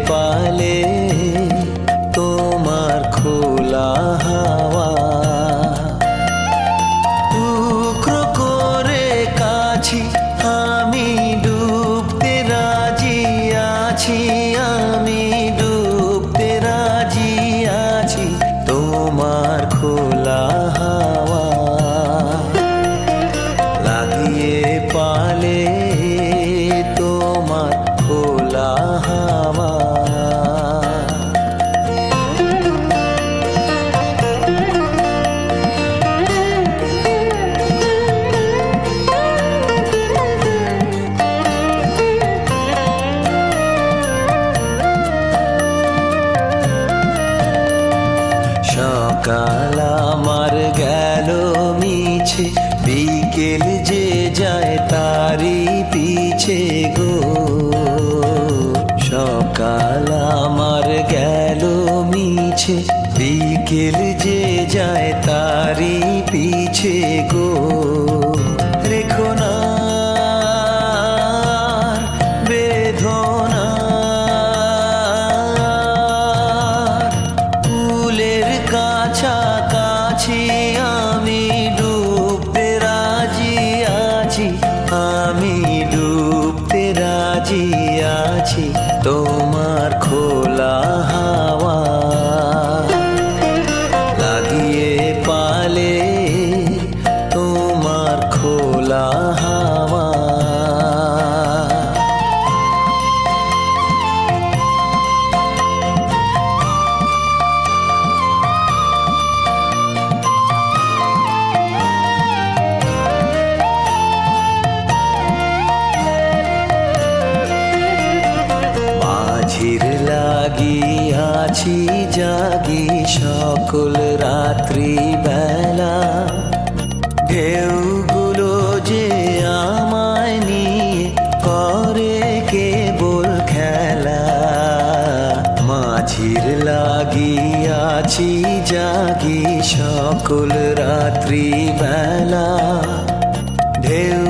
পালে তোমার খোলা হাওয়া, টুকরো করে কাছি আমি ডুবতে রাজি আছি, আমি ডুবতে রাজি আছি তোমার খোলা হাওয়া লাগিয়ে পালে তোমার খোলা হাওয়া। সকাল আমার গেল মিছে, বিকেল যে যায় তারি পিছে গো। সকাল আমার গেল মিছে, বিকেল যে যায় তারি পিছে গো। রেখো না বেদনা, ফুলের কাছাকাছি আমি ডুবতে রাজি আছি, আমি ডুবতে রাজি আছি তোমার খোলা হাওয়া লাগিয়ে পালে তোমার খোলা হাওয়া। মাঝির লাগিয়াছি জাগি সকল রাত্রি বেলা, ঢেউগুলো যে আমায় নিয়ে করে কেবল খেলা। মাঝির লাগিয়াছি জাগি সকল রাত্রি বেলা, ঢেউ